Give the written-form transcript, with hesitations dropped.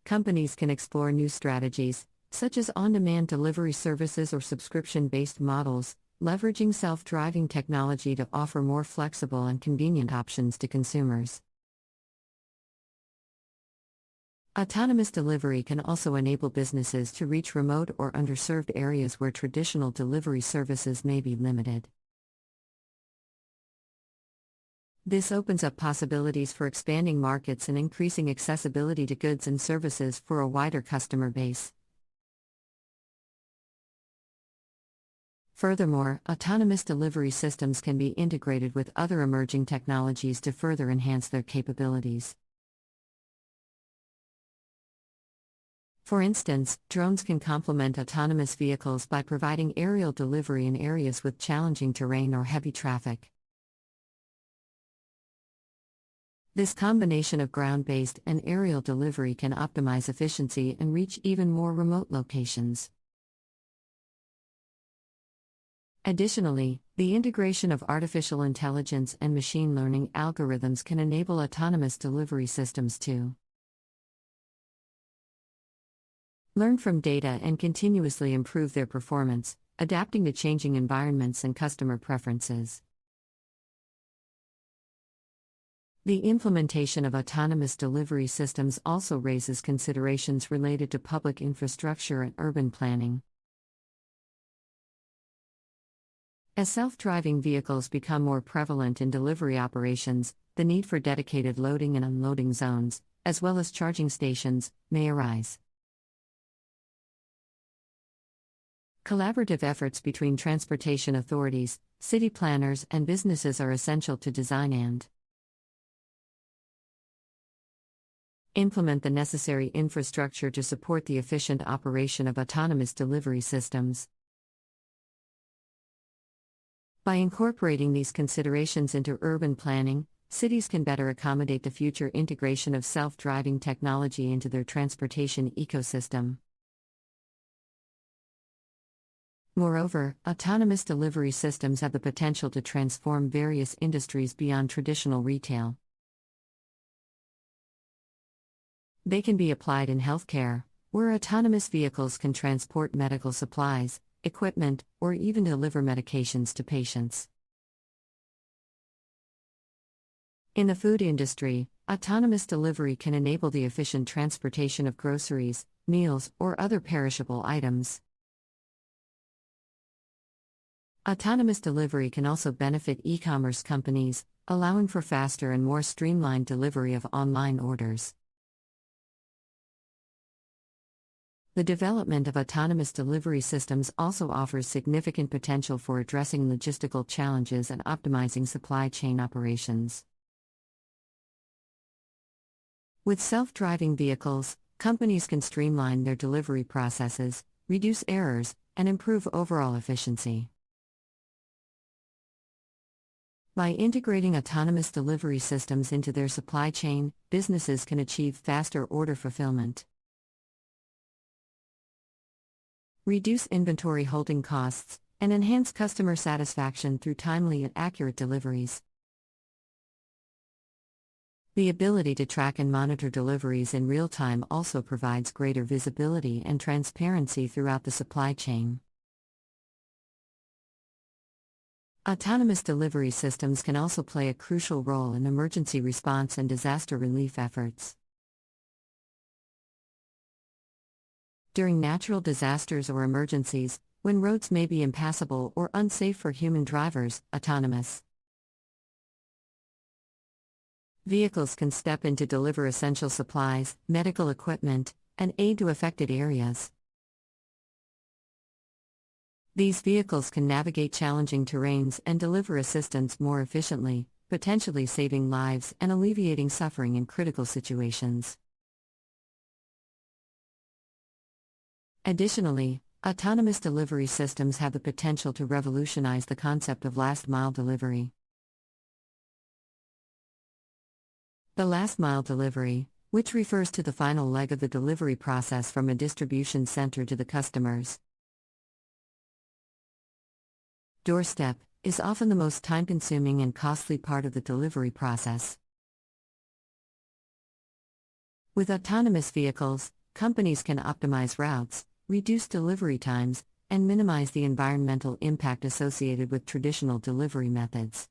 companies can explore new strategies, such as on-demand delivery services or subscription-based models, leveraging self-driving technology to offer more flexible and convenient options to consumers. Autonomous delivery can also enable businesses to reach remote or underserved areas where traditional delivery services may be limited. This opens up possibilities for expanding markets and increasing accessibility to goods and services for a wider customer base. Furthermore, autonomous delivery systems can be integrated with other emerging technologies to further enhance their capabilities. For instance, drones can complement autonomous vehicles by providing aerial delivery in areas with challenging terrain or heavy traffic. This combination of ground-based and aerial delivery can optimize efficiency and reach even more remote locations. Additionally, the integration of artificial intelligence and machine learning algorithms can enable autonomous delivery systems to learn from data and continuously improve their performance, adapting to changing environments and customer preferences. The implementation of autonomous delivery systems also raises considerations related to public infrastructure and urban planning. As self-driving vehicles become more prevalent in delivery operations, the need for dedicated loading and unloading zones, as well as charging stations, may arise. Collaborative efforts between transportation authorities, city planners, and businesses are essential to design and implement the necessary infrastructure to support the efficient operation of autonomous delivery systems. By incorporating these considerations into urban planning, cities can better accommodate the future integration of self-driving technology into their transportation ecosystem. Moreover, autonomous delivery systems have the potential to transform various industries beyond traditional retail. They can be applied in healthcare, where autonomous vehicles can transport medical supplies, equipment, or even deliver medications to patients. In the food industry, autonomous delivery can enable the efficient transportation of groceries, meals, or other perishable items. Autonomous delivery can also benefit e-commerce companies, allowing for faster and more streamlined delivery of online orders. The development of autonomous delivery systems also offers significant potential for addressing logistical challenges and optimizing supply chain operations. With self-driving vehicles, companies can streamline their delivery processes, reduce errors, and improve overall efficiency. By integrating autonomous delivery systems into their supply chain, businesses can achieve faster order fulfillment, reduce inventory holding costs, and enhance customer satisfaction through timely and accurate deliveries. The ability to track and monitor deliveries in real time also provides greater visibility and transparency throughout the supply chain. Autonomous delivery systems can also play a crucial role in emergency response and disaster relief efforts. During natural disasters or emergencies, when roads may be impassable or unsafe for human drivers, autonomous vehicles can step in to deliver essential supplies, medical equipment, and aid to affected areas. These vehicles can navigate challenging terrains and deliver assistance more efficiently, potentially saving lives and alleviating suffering in critical situations. Additionally, autonomous delivery systems have the potential to revolutionize the concept of last-mile delivery. The last-mile delivery, which refers to the final leg of the delivery process from a distribution center to the customer's doorstep, is often the most time-consuming and costly part of the delivery process. With autonomous vehicles, companies can optimize routes, reduce delivery times, and minimize the environmental impact associated with traditional delivery methods.